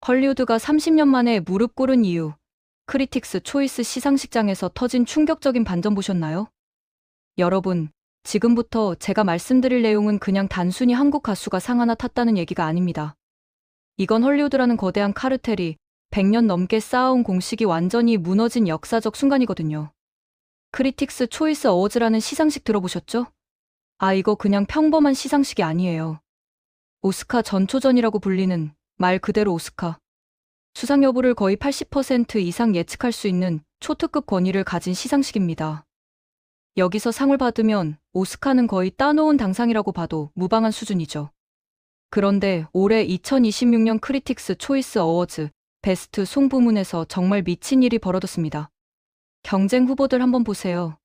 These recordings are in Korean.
헐리우드가 30년 만에 무릎 꿇은 이유, 크리틱스 초이스 시상식장에서 터진 충격적인 반전 보셨나요? 여러분, 지금부터 제가 말씀드릴 내용은 그냥 단순히 한국 가수가 상 하나 탔다는 얘기가 아닙니다. 이건 헐리우드라는 거대한 카르텔이 100년 넘게 쌓아온 공식이 완전히 무너진 역사적 순간이거든요. 크리틱스 초이스 어워즈라는 시상식 들어보셨죠? 이거 그냥 평범한 시상식이 아니에요. 오스카 전초전이라고 불리는 말 그대로 오스카. 수상 여부를 거의 80% 이상 예측할 수 있는 초특급 권위를 가진 시상식입니다. 여기서 상을 받으면 오스카는 거의 따놓은 당상이라고 봐도 무방한 수준이죠. 그런데 올해 2026년 크리틱스 초이스 어워즈 베스트 송 부문에서 정말 미친 일이 벌어졌습니다. 경쟁 후보들 한번 보세요.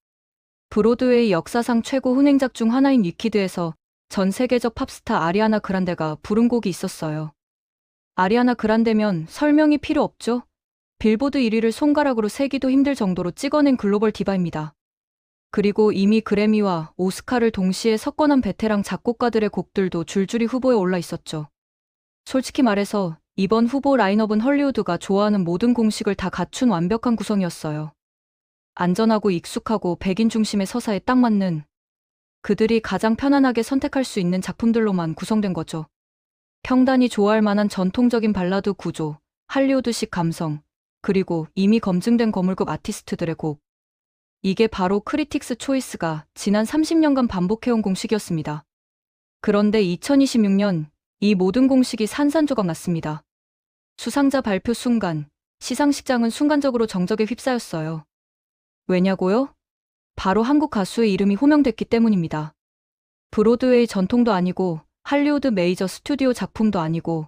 브로드웨이 역사상 최고 흥행작 중 하나인 위키드에서 전 세계적 팝스타 아리아나 그란데가 부른 곡이 있었어요. 아리아나 그란데면 설명이 필요 없죠? 빌보드 1위를 손가락으로 세기도 힘들 정도로 찍어낸 글로벌 디바입니다. 그리고 이미 그래미와 오스카를 동시에 석권한 베테랑 작곡가들의 곡들도 줄줄이 후보에 올라 있었죠. 솔직히 말해서 이번 후보 라인업은 헐리우드가 좋아하는 모든 공식을 다 갖춘 완벽한 구성이었어요. 안전하고 익숙하고 백인 중심의 서사에 딱 맞는, 그들이 가장 편안하게 선택할 수 있는 작품들로만 구성된 거죠. 평단이 좋아할 만한 전통적인 발라드 구조, 할리우드식 감성, 그리고 이미 검증된 거물급 아티스트들의 곡. 이게 바로 크리틱스 초이스가 지난 30년간 반복해온 공식이었습니다. 그런데 2026년 이 모든 공식이 산산조각 났습니다. 수상자 발표 순간, 시상식장은 순간적으로 정적에 휩싸였어요. 왜냐고요? 바로 한국 가수의 이름이 호명됐기 때문입니다. 브로드웨이 전통도 아니고 할리우드 메이저 스튜디오 작품도 아니고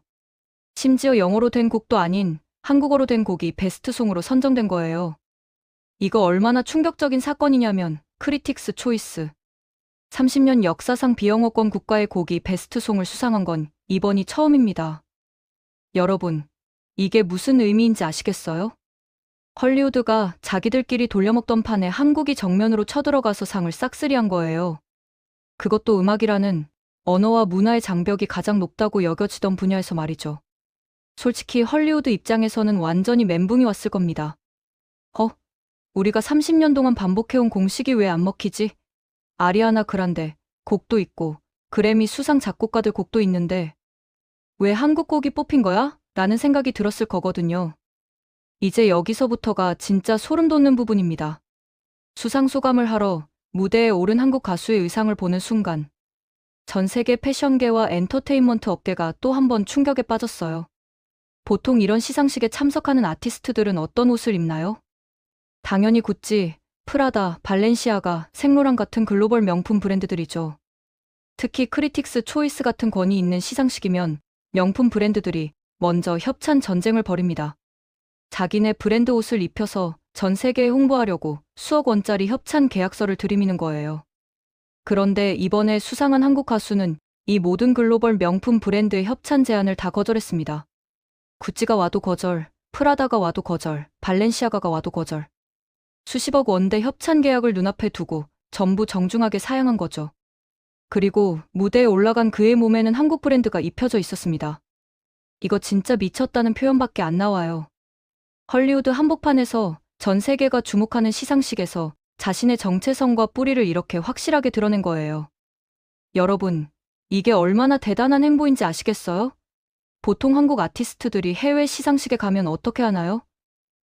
심지어 영어로 된 곡도 아닌 한국어로 된 곡이 베스트송으로 선정된 거예요. 이거 얼마나 충격적인 사건이냐면 크리틱스 초이스 30년 역사상 비영어권 국가의 곡이 베스트송을 수상한 건 이번이 처음입니다. 여러분, 이게 무슨 의미인지 아시겠어요? 헐리우드가 자기들끼리 돌려먹던 판에 한국이 정면으로 쳐들어가서 상을 싹쓸이한 거예요. 그것도 음악이라는 언어와 문화의 장벽이 가장 높다고 여겨지던 분야에서 말이죠. 솔직히 헐리우드 입장에서는 완전히 멘붕이 왔을 겁니다. 우리가 30년 동안 반복해온 공식이 왜 안 먹히지? 아리아나 그란데 곡도 있고 그래미 수상 작곡가들 곡도 있는데 왜 한국 곡이 뽑힌 거야? 라는 생각이 들었을 거거든요. 이제 여기서부터가 진짜 소름 돋는 부분입니다. 수상 소감을 하러 무대에 오른 한국 가수의 의상을 보는 순간 전 세계 패션계와 엔터테인먼트 업계가 또 한 번 충격에 빠졌어요. 보통 이런 시상식에 참석하는 아티스트들은 어떤 옷을 입나요? 당연히 구찌, 프라다, 발렌시아가, 생로랑 같은 글로벌 명품 브랜드들이죠. 특히 크리틱스 초이스 같은 권위 있는 시상식이면 명품 브랜드들이 먼저 협찬 전쟁을 벌입니다. 자기네 브랜드 옷을 입혀서 전 세계에 홍보하려고 수억 원짜리 협찬 계약서를 들이미는 거예요. 그런데 이번에 수상한 한국 가수는 이 모든 글로벌 명품 브랜드의 협찬 제안을 다 거절했습니다. 구찌가 와도 거절, 프라다가 와도 거절, 발렌시아가가 와도 거절. 수십억 원대 협찬 계약을 눈앞에 두고 전부 정중하게 사양한 거죠. 그리고 무대에 올라간 그의 몸에는 한국 브랜드가 입혀져 있었습니다. 이거 진짜 미쳤다는 표현밖에 안 나와요. 헐리우드 한복판에서 전 세계가 주목하는 시상식에서 자신의 정체성과 뿌리를 이렇게 확실하게 드러낸 거예요. 여러분, 이게 얼마나 대단한 행보인지 아시겠어요? 보통 한국 아티스트들이 해외 시상식에 가면 어떻게 하나요?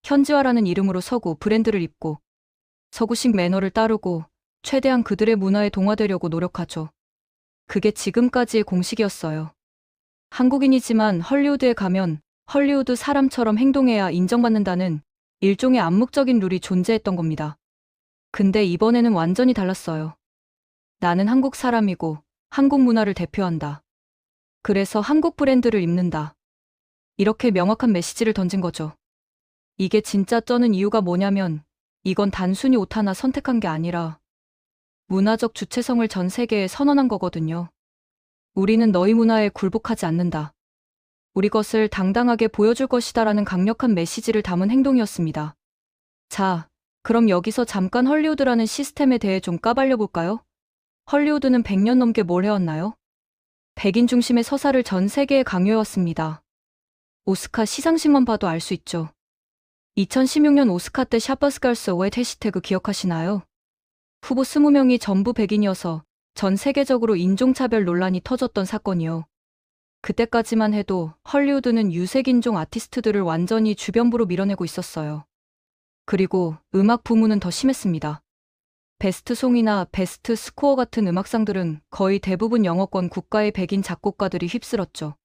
현지화라는 이름으로 서구 브랜드를 입고 서구식 매너를 따르고 최대한 그들의 문화에 동화되려고 노력하죠. 그게 지금까지의 공식이었어요. 한국인이지만 헐리우드에 가면 헐리우드 사람처럼 행동해야 인정받는다는 일종의 암묵적인 룰이 존재했던 겁니다. 근데 이번에는 완전히 달랐어요. 나는 한국 사람이고 한국 문화를 대표한다. 그래서 한국 브랜드를 입는다. 이렇게 명확한 메시지를 던진 거죠. 이게 진짜 쩌는 이유가 뭐냐면 이건 단순히 옷 하나 선택한 게 아니라 문화적 주체성을 전 세계에 선언한 거거든요. 우리는 너희 문화에 굴복하지 않는다. 우리 것을 당당하게 보여줄 것이다라는 강력한 메시지를 담은 행동이었습니다. 자, 그럼 여기서 잠깐 헐리우드라는 시스템에 대해 좀 까발려 볼까요? 헐리우드는 100년 넘게 뭘 해왔나요? 백인 중심의 서사를 전 세계에 강요해왔습니다. 오스카 시상식만 봐도 알 수 있죠. 2016년 오스카 때 샤퍼스걸스 어워드 해시태그 기억하시나요? 후보 20명이 전부 백인이어서 전 세계적으로 인종차별 논란이 터졌던 사건이요. 그때까지만 해도 헐리우드는 유색인종 아티스트들을 완전히 주변부로 밀어내고 있었어요. 그리고 음악 부문은 더 심했습니다. 베스트 송이나 베스트 스코어 같은 음악상들은 거의 대부분 영어권 국가의 백인 작곡가들이 휩쓸었죠.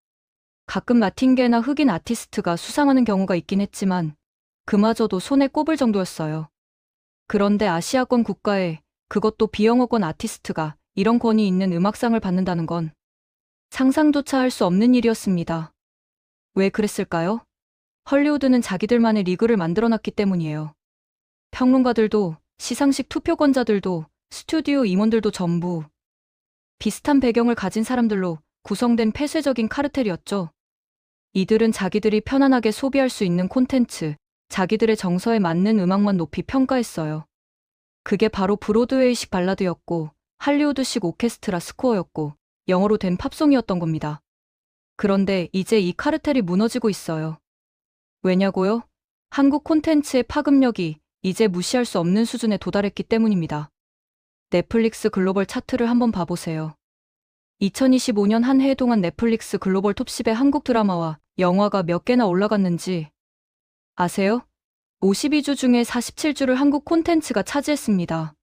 가끔 라틴계나 흑인 아티스트가 수상하는 경우가 있긴 했지만 그마저도 손에 꼽을 정도였어요. 그런데 아시아권 국가에, 그것도 비영어권 아티스트가 이런 권위 있는 음악상을 받는다는 건 상상조차 할 수 없는 일이었습니다. 왜 그랬을까요? 헐리우드는 자기들만의 리그를 만들어놨기 때문이에요. 평론가들도, 시상식 투표권자들도, 스튜디오 임원들도 전부 비슷한 배경을 가진 사람들로 구성된 폐쇄적인 카르텔이었죠. 이들은 자기들이 편안하게 소비할 수 있는 콘텐츠, 자기들의 정서에 맞는 음악만 높이 평가했어요. 그게 바로 브로드웨이식 발라드였고, 할리우드식 오케스트라 스코어였고, 영어로 된 팝송이었던 겁니다. 그런데 이제 이 카르텔이 무너지고 있어요. 왜냐고요? 한국 콘텐츠의 파급력이 이제 무시할 수 없는 수준에 도달했기 때문입니다. 넷플릭스 글로벌 차트를 한번 봐보세요. 2025년 한 해 동안 넷플릭스 글로벌 톱10에 한국 드라마와 영화가 몇 개나 올라갔는지 아세요? 52주 중에 47주를 한국 콘텐츠가 차지했습니다.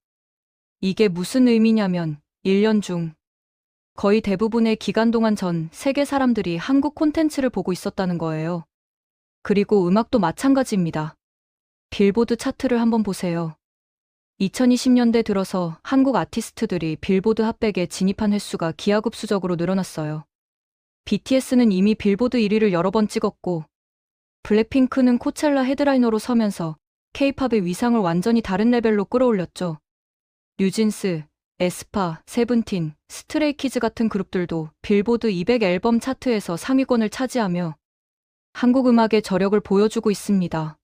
이게 무슨 의미냐면 1년 중 거의 대부분의 기간 동안 전 세계 사람들이 한국 콘텐츠를 보고 있었다는 거예요. 그리고 음악도 마찬가지입니다. 빌보드 차트를 한번 보세요. 2020년대 들어서 한국 아티스트들이 빌보드 핫백에 진입한 횟수가 기하급수적으로 늘어났어요. BTS는 이미 빌보드 1위를 여러 번 찍었고, 블랙핑크는 코첼라 헤드라이너로 서면서 K-팝의 위상을 완전히 다른 레벨로 끌어올렸죠. 뉴진스, 에스파, 세븐틴, 스트레이키즈 같은 그룹들도 빌보드 200 앨범 차트에서 상위권을 차지하며 한국 음악의 저력을 보여주고 있습니다.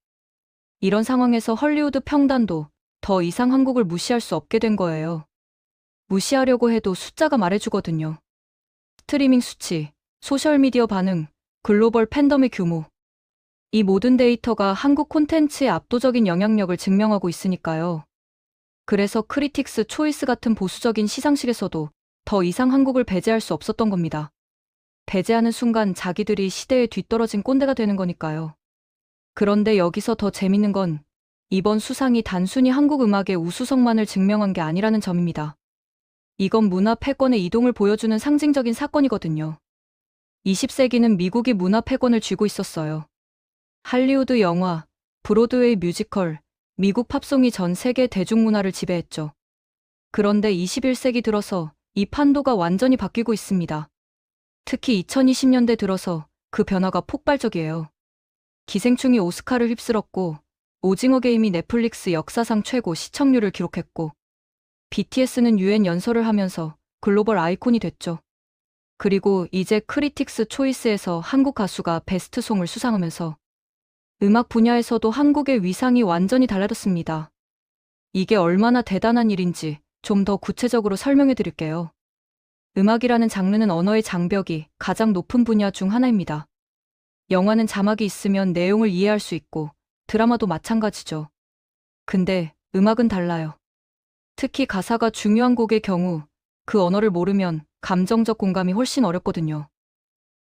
이런 상황에서 헐리우드 평단도 더 이상 한국을 무시할 수 없게 된 거예요. 무시하려고 해도 숫자가 말해주거든요. 스트리밍 수치, 소셜미디어 반응, 글로벌 팬덤의 규모. 이 모든 데이터가 한국 콘텐츠의 압도적인 영향력을 증명하고 있으니까요. 그래서 크리틱스 초이스 같은 보수적인 시상식에서도 더 이상 한국을 배제할 수 없었던 겁니다. 배제하는 순간 자기들이 시대에 뒤떨어진 꼰대가 되는 거니까요. 그런데 여기서 더 재밌는 건 이번 수상이 단순히 한국 음악의 우수성만을 증명한 게 아니라는 점입니다. 이건 문화 패권의 이동을 보여주는 상징적인 사건이거든요. 20세기는 미국이 문화 패권을 쥐고 있었어요. 할리우드 영화, 브로드웨이 뮤지컬, 미국 팝송이 전 세계 대중문화를 지배했죠. 그런데 21세기 들어서 이 판도가 완전히 바뀌고 있습니다. 특히 2020년대 들어서 그 변화가 폭발적이에요. 기생충이 오스카를 휩쓸었고, 오징어 게임이 넷플릭스 역사상 최고 시청률을 기록했고, BTS는 유엔 연설을 하면서 글로벌 아이콘이 됐죠. 그리고 이제 크리틱스 초이스에서 한국 가수가 베스트 송을 수상하면서 음악 분야에서도 한국의 위상이 완전히 달라졌습니다. 이게 얼마나 대단한 일인지 좀 더 구체적으로 설명해 드릴게요. 음악이라는 장르는 언어의 장벽이 가장 높은 분야 중 하나입니다. 영화는 자막이 있으면 내용을 이해할 수 있고 드라마도 마찬가지죠. 근데 음악은 달라요. 특히 가사가 중요한 곡의 경우 그 언어를 모르면 감정적 공감이 훨씬 어렵거든요.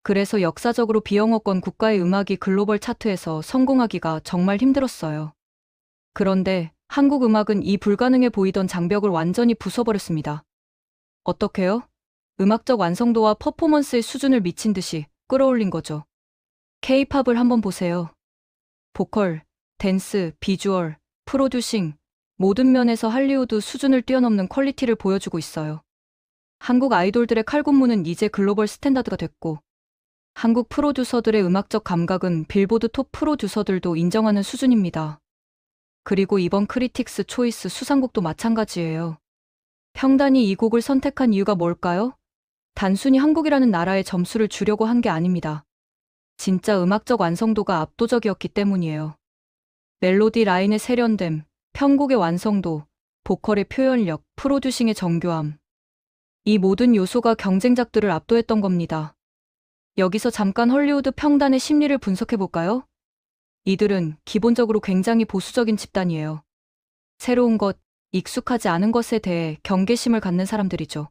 그래서 역사적으로 비영어권 국가의 음악이 글로벌 차트에서 성공하기가 정말 힘들었어요. 그런데 한국 음악은 이 불가능해 보이던 장벽을 완전히 부숴버렸습니다. 어떻게요? 음악적 완성도와 퍼포먼스의 수준을 미친 듯이 끌어올린 거죠. K-팝을 한번 보세요. 보컬, 댄스, 비주얼, 프로듀싱, 모든 면에서 할리우드 수준을 뛰어넘는 퀄리티를 보여주고 있어요. 한국 아이돌들의 칼군무는 이제 글로벌 스탠다드가 됐고, 한국 프로듀서들의 음악적 감각은 빌보드 톱 프로듀서들도 인정하는 수준입니다. 그리고 이번 크리틱스 초이스 수상곡도 마찬가지예요. 평단이 이 곡을 선택한 이유가 뭘까요? 단순히 한국이라는 나라에 점수를 주려고 한 게 아닙니다. 진짜 음악적 완성도가 압도적이었기 때문이에요. 멜로디 라인의 세련됨, 편곡의 완성도, 보컬의 표현력, 프로듀싱의 정교함. 이 모든 요소가 경쟁작들을 압도했던 겁니다. 여기서 잠깐 헐리우드 평단의 심리를 분석해 볼까요? 이들은 기본적으로 굉장히 보수적인 집단이에요. 새로운 것, 익숙하지 않은 것에 대해 경계심을 갖는 사람들이죠.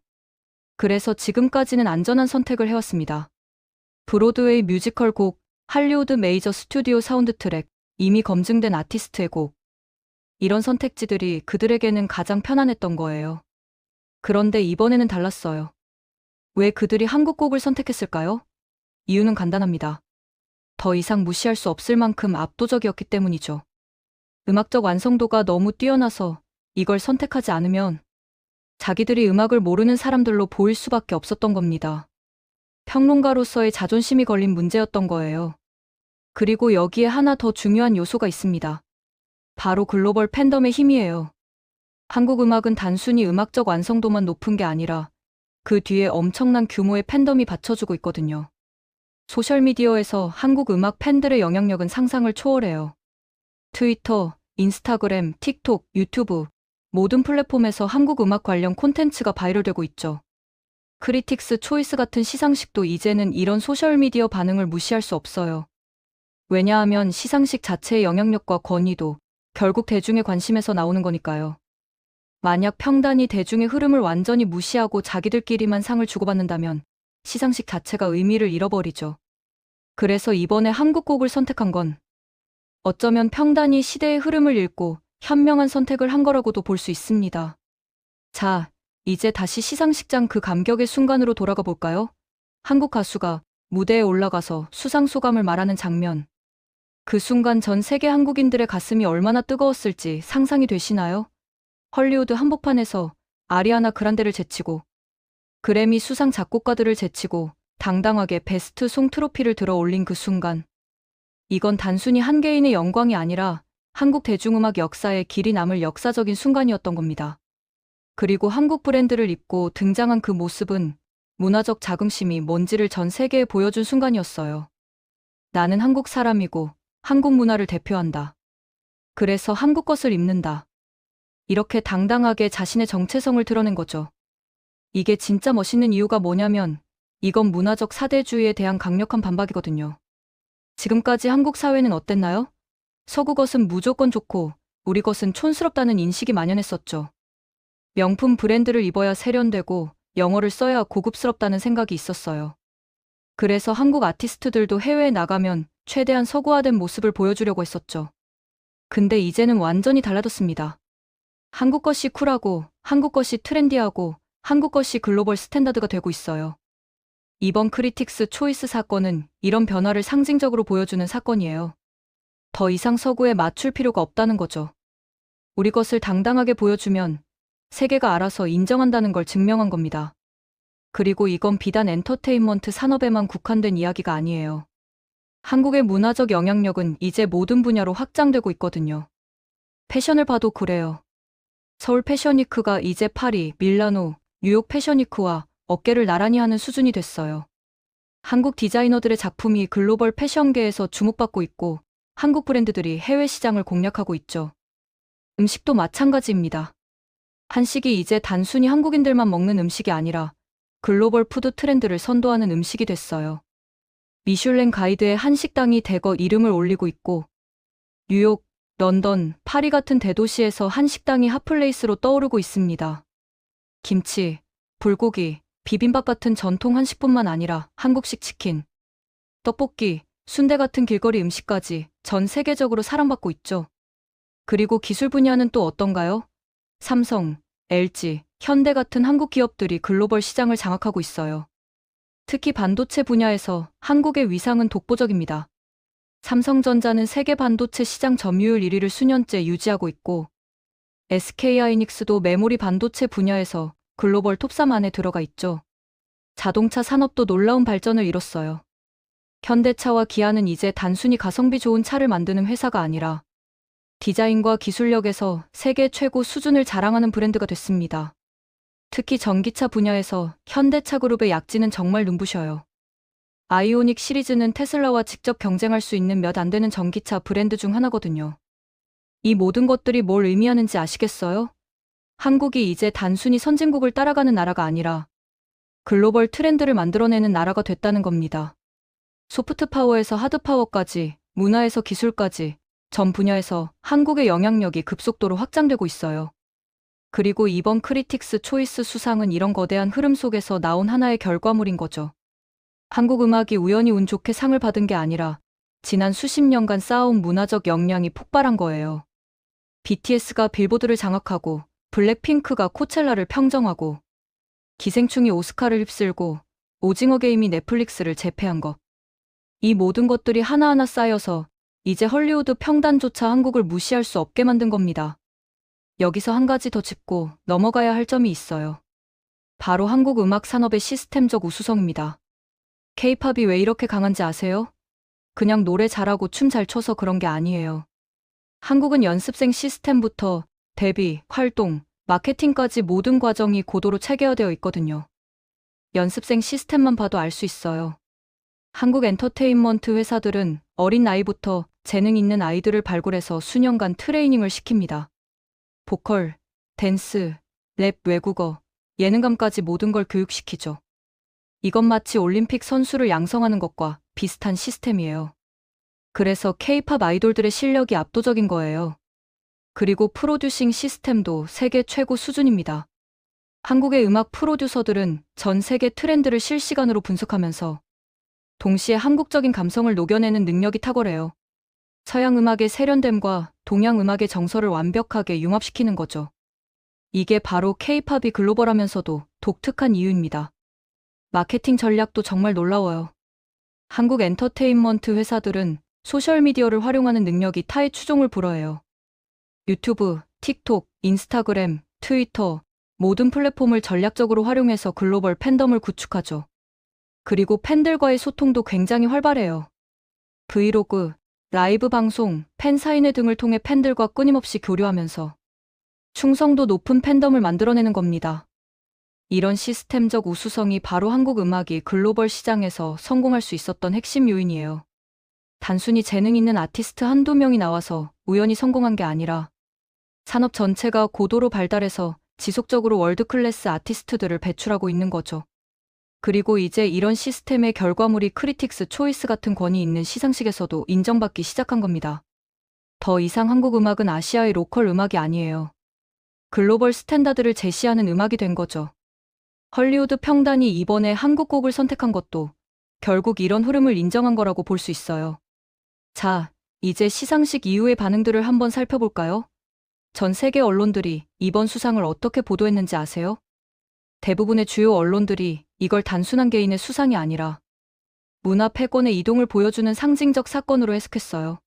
그래서 지금까지는 안전한 선택을 해왔습니다. 브로드웨이 뮤지컬 곡, 할리우드 메이저 스튜디오 사운드 트랙, 이미 검증된 아티스트의 곡. 이런 선택지들이 그들에게는 가장 편안했던 거예요. 그런데 이번에는 달랐어요. 왜 그들이 한국 곡을 선택했을까요? 이유는 간단합니다. 더 이상 무시할 수 없을 만큼 압도적이었기 때문이죠. 음악적 완성도가 너무 뛰어나서 이걸 선택하지 않으면 자기들이 음악을 모르는 사람들로 보일 수밖에 없었던 겁니다. 평론가로서의 자존심이 걸린 문제였던 거예요. 그리고 여기에 하나 더 중요한 요소가 있습니다. 바로 글로벌 팬덤의 힘이에요. 한국 음악은 단순히 음악적 완성도만 높은 게 아니라 그 뒤에 엄청난 규모의 팬덤이 받쳐주고 있거든요. 소셜미디어에서 한국 음악 팬들의 영향력은 상상을 초월해요. 트위터, 인스타그램, 틱톡, 유튜브 모든 플랫폼에서 한국 음악 관련 콘텐츠가 바이럴되고 있죠. 크리틱스 초이스 같은 시상식도 이제는 이런 소셜미디어 반응을 무시할 수 없어요. 왜냐하면 시상식 자체의 영향력과 권위도 결국 대중의 관심에서 나오는 거니까요. 만약 평단이 대중의 흐름을 완전히 무시하고 자기들끼리만 상을 주고받는다면 시상식 자체가 의미를 잃어버리죠. 그래서 이번에 한국 곡을 선택한 건 어쩌면 평단이 시대의 흐름을 읽고 현명한 선택을 한 거라고도 볼 수 있습니다. 자, 이제 다시 시상식장 그 감격의 순간으로 돌아가 볼까요? 한국 가수가 무대에 올라가서 수상 소감을 말하는 장면. 그 순간 전 세계 한국인들의 가슴이 얼마나 뜨거웠을지 상상이 되시나요? 헐리우드 한복판에서 아리아나 그란데를 제치고 그래미 수상 작곡가들을 제치고 당당하게 베스트 송 트로피를 들어 올린 그 순간. 이건 단순히 한 개인의 영광이 아니라 한국 대중음악 역사에 길이 남을 역사적인 순간이었던 겁니다. 그리고 한국 브랜드를 입고 등장한 그 모습은 문화적 자긍심이 뭔지를 전 세계에 보여준 순간이었어요. 나는 한국 사람이고 한국 문화를 대표한다. 그래서 한국 것을 입는다. 이렇게 당당하게 자신의 정체성을 드러낸 거죠. 이게 진짜 멋있는 이유가 뭐냐면 이건 문화적 사대주의에 대한 강력한 반박이거든요. 지금까지 한국 사회는 어땠나요? 서구 것은 무조건 좋고 우리 것은 촌스럽다는 인식이 만연했었죠. 명품 브랜드를 입어야 세련되고 영어를 써야 고급스럽다는 생각이 있었어요. 그래서 한국 아티스트들도 해외에 나가면 최대한 서구화된 모습을 보여주려고 했었죠. 근데 이제는 완전히 달라졌습니다. 한국 것이 쿨하고 한국 것이 트렌디하고 한국 것이 글로벌 스탠다드가 되고 있어요. 이번 크리틱스 초이스 사건은 이런 변화를 상징적으로 보여주는 사건이에요. 더 이상 서구에 맞출 필요가 없다는 거죠. 우리 것을 당당하게 보여주면 세계가 알아서 인정한다는 걸 증명한 겁니다. 그리고 이건 비단 엔터테인먼트 산업에만 국한된 이야기가 아니에요. 한국의 문화적 영향력은 이제 모든 분야로 확장되고 있거든요. 패션을 봐도 그래요. 서울 패션위크가 이제 파리, 밀라노, 뉴욕 패션위크와 어깨를 나란히 하는 수준이 됐어요. 한국 디자이너들의 작품이 글로벌 패션계에서 주목받고 있고 한국 브랜드들이 해외 시장을 공략하고 있죠. 음식도 마찬가지입니다. 한식이 이제 단순히 한국인들만 먹는 음식이 아니라 글로벌 푸드 트렌드를 선도하는 음식이 됐어요. 미슐랭 가이드의 한식당이 대거 이름을 올리고 있고 뉴욕, 런던, 파리 같은 대도시에서 한식당이 핫플레이스로 떠오르고 있습니다. 김치, 불고기, 비빔밥 같은 전통 한식뿐만 아니라 한국식 치킨, 떡볶이, 순대 같은 길거리 음식까지 전 세계적으로 사랑받고 있죠. 그리고 기술 분야는 또 어떤가요? 삼성, LG, 현대 같은 한국 기업들이 글로벌 시장을 장악하고 있어요. 특히 반도체 분야에서 한국의 위상은 독보적입니다. 삼성전자는 세계 반도체 시장 점유율 1위를 수년째 유지하고 있고 SK하이닉스도 메모리 반도체 분야에서 글로벌 톱3 안에 들어가 있죠. 자동차 산업도 놀라운 발전을 이뤘어요. 현대차와 기아는 이제 단순히 가성비 좋은 차를 만드는 회사가 아니라 디자인과 기술력에서 세계 최고 수준을 자랑하는 브랜드가 됐습니다. 특히 전기차 분야에서 현대차 그룹의 약진은 정말 눈부셔요. 아이오닉 시리즈는 테슬라와 직접 경쟁할 수 있는 몇 안 되는 전기차 브랜드 중 하나거든요. 이 모든 것들이 뭘 의미하는지 아시겠어요? 한국이 이제 단순히 선진국을 따라가는 나라가 아니라 글로벌 트렌드를 만들어내는 나라가 됐다는 겁니다. 소프트 파워에서 하드 파워까지, 문화에서 기술까지 전 분야에서 한국의 영향력이 급속도로 확장되고 있어요. 그리고 이번 크리틱스 초이스 수상은 이런 거대한 흐름 속에서 나온 하나의 결과물인 거죠. 한국 음악이 우연히 운 좋게 상을 받은 게 아니라 지난 수십 년간 쌓아온 문화적 역량이 폭발한 거예요. BTS가 빌보드를 장악하고 블랙핑크가 코첼라를 평정하고 기생충이 오스카를 휩쓸고 오징어 게임이 넷플릭스를 제패한 것. 이 모든 것들이 하나하나 쌓여서 이제 헐리우드 평단조차 한국을 무시할 수 없게 만든 겁니다. 여기서 한 가지 더 짚고 넘어가야 할 점이 있어요. 바로 한국 음악 산업의 시스템적 우수성입니다. K-팝이 왜 이렇게 강한지 아세요? 그냥 노래 잘하고 춤 잘 춰서 그런 게 아니에요. 한국은 연습생 시스템부터 데뷔, 활동, 마케팅까지 모든 과정이 고도로 체계화되어 있거든요. 연습생 시스템만 봐도 알 수 있어요. 한국 엔터테인먼트 회사들은 어린 나이부터 재능 있는 아이들을 발굴해서 수년간 트레이닝을 시킵니다. 보컬, 댄스, 랩, 외국어, 예능감까지 모든 걸 교육시키죠. 이건 마치 올림픽 선수를 양성하는 것과 비슷한 시스템이에요. 그래서 K-팝 아이돌들의 실력이 압도적인 거예요. 그리고 프로듀싱 시스템도 세계 최고 수준입니다. 한국의 음악 프로듀서들은 전 세계 트렌드를 실시간으로 분석하면서 동시에 한국적인 감성을 녹여내는 능력이 탁월해요. 서양 음악의 세련됨과 동양 음악의 정서를 완벽하게 융합시키는 거죠. 이게 바로 K-팝이 글로벌하면서도 독특한 이유입니다. 마케팅 전략도 정말 놀라워요. 한국 엔터테인먼트 회사들은 소셜미디어를 활용하는 능력이 타의 추종을 불허해요. 유튜브, 틱톡, 인스타그램, 트위터 모든 플랫폼을 전략적으로 활용해서 글로벌 팬덤을 구축하죠. 그리고 팬들과의 소통도 굉장히 활발해요. 브이로그, 라이브 방송, 팬 사인회 등을 통해 팬들과 끊임없이 교류하면서 충성도 높은 팬덤을 만들어내는 겁니다. 이런 시스템적 우수성이 바로 한국 음악이 글로벌 시장에서 성공할 수 있었던 핵심 요인이에요. 단순히 재능 있는 아티스트 한두 명이 나와서 우연히 성공한 게 아니라 산업 전체가 고도로 발달해서 지속적으로 월드클래스 아티스트들을 배출하고 있는 거죠. 그리고 이제 이런 시스템의 결과물이 크리틱스 초이스 같은 권위 있는 시상식에서도 인정받기 시작한 겁니다. 더 이상 한국 음악은 아시아의 로컬 음악이 아니에요. 글로벌 스탠다드를 제시하는 음악이 된 거죠. 헐리우드 평단이 이번에 한국 곡을 선택한 것도 결국 이런 흐름을 인정한 거라고 볼 수 있어요. 자, 이제 시상식 이후의 반응들을 한번 살펴볼까요? 전 세계 언론들이 이번 수상을 어떻게 보도했는지 아세요? 대부분의 주요 언론들이 이걸 단순한 개인의 수상이 아니라 문화 패권의 이동을 보여주는 상징적 사건으로 해석했어요.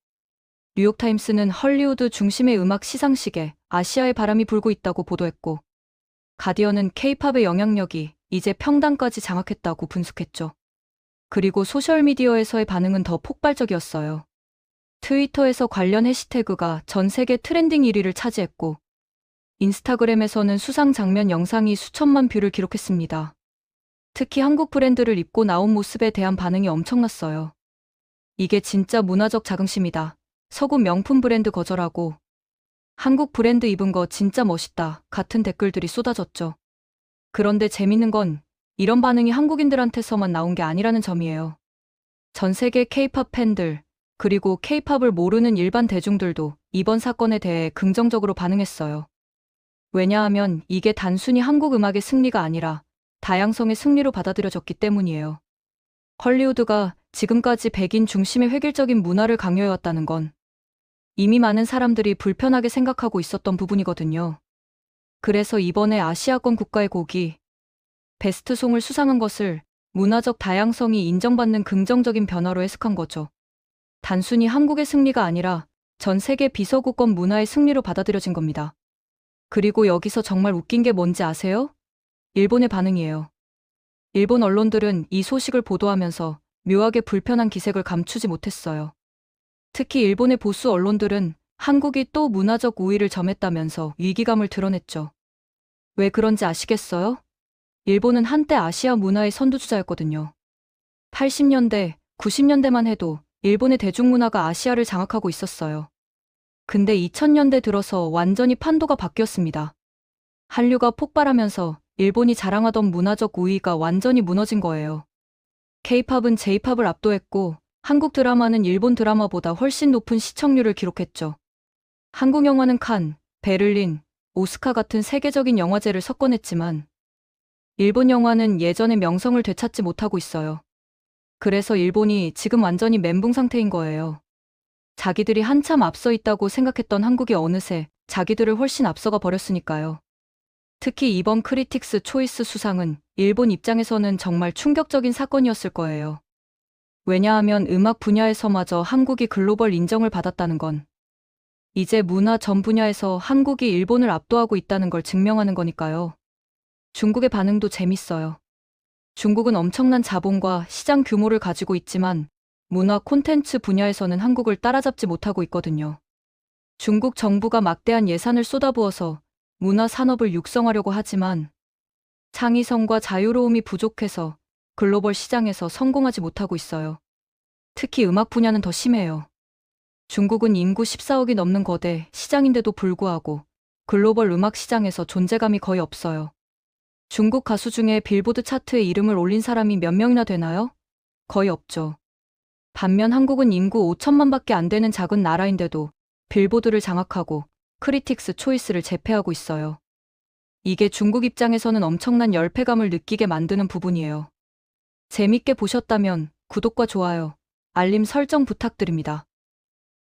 뉴욕타임스는 헐리우드 중심의 음악 시상식에 아시아의 바람이 불고 있다고 보도했고, 가디언은 K-팝의 영향력이 이제 평단까지 장악했다고 분석했죠. 그리고 소셜미디어에서의 반응은 더 폭발적이었어요. 트위터에서 관련 해시태그가 전 세계 트렌딩 1위를 차지했고, 인스타그램에서는 수상 장면 영상이 수천만 뷰를 기록했습니다. 특히 한국 브랜드를 입고 나온 모습에 대한 반응이 엄청났어요. 이게 진짜 문화적 자긍심이다. 서구 명품 브랜드 거절하고 한국 브랜드 입은 거 진짜 멋있다 같은 댓글들이 쏟아졌죠. 그런데 재밌는 건 이런 반응이 한국인들한테서만 나온 게 아니라는 점이에요. 전 세계 K-팝 팬들, 그리고 K-팝을 모르는 일반 대중들도 이번 사건에 대해 긍정적으로 반응했어요. 왜냐하면 이게 단순히 한국 음악의 승리가 아니라 다양성의 승리로 받아들여졌기 때문이에요. 헐리우드가 지금까지 백인 중심의 획일적인 문화를 강요해왔다는 건 이미 많은 사람들이 불편하게 생각하고 있었던 부분이거든요. 그래서 이번에 아시아권 국가의 곡이 베스트송을 수상한 것을 문화적 다양성이 인정받는 긍정적인 변화로 해석한 거죠. 단순히 한국의 승리가 아니라 전 세계 비서구권 문화의 승리로 받아들여진 겁니다. 그리고 여기서 정말 웃긴 게 뭔지 아세요? 일본의 반응이에요. 일본 언론들은 이 소식을 보도하면서 묘하게 불편한 기색을 감추지 못했어요. 특히 일본의 보수 언론들은 한국이 또 문화적 우위를 점했다면서 위기감을 드러냈죠. 왜 그런지 아시겠어요? 일본은 한때 아시아 문화의 선두주자였거든요. 80년대, 90년대만 해도 일본의 대중문화가 아시아를 장악하고 있었어요. 근데 2000년대 들어서 완전히 판도가 바뀌었습니다. 한류가 폭발하면서 일본이 자랑하던 문화적 우위가 완전히 무너진 거예요. K-팝은 J-팝을 압도했고 한국 드라마는 일본 드라마보다 훨씬 높은 시청률을 기록했죠. 한국 영화는 칸, 베를린, 오스카 같은 세계적인 영화제를 석권했지만 일본 영화는 예전의 명성을 되찾지 못하고 있어요. 그래서 일본이 지금 완전히 멘붕 상태인 거예요. 자기들이 한참 앞서 있다고 생각했던 한국이 어느새 자기들을 훨씬 앞서가 버렸으니까요. 특히 이번 크리틱스 초이스 수상은 일본 입장에서는 정말 충격적인 사건이었을 거예요. 왜냐하면 음악 분야에서마저 한국이 글로벌 인정을 받았다는 건 이제 문화 전 분야에서 한국이 일본을 압도하고 있다는 걸 증명하는 거니까요. 중국의 반응도 재밌어요. 중국은 엄청난 자본과 시장 규모를 가지고 있지만 문화 콘텐츠 분야에서는 한국을 따라잡지 못하고 있거든요. 중국 정부가 막대한 예산을 쏟아부어서 문화 산업을 육성하려고 하지만 창의성과 자유로움이 부족해서 글로벌 시장에서 성공하지 못하고 있어요. 특히 음악 분야는 더 심해요. 중국은 인구 14억이 넘는 거대 시장인데도 불구하고 글로벌 음악 시장에서 존재감이 거의 없어요. 중국 가수 중에 빌보드 차트에 이름을 올린 사람이 몇 명이나 되나요? 거의 없죠. 반면 한국은 인구 5천만밖에 안 되는 작은 나라인데도 빌보드를 장악하고 크리틱스 초이스를 제패하고 있어요. 이게 중국 입장에서는 엄청난 열패감을 느끼게 만드는 부분이에요. 재밌게 보셨다면 구독과 좋아요, 알림 설정 부탁드립니다.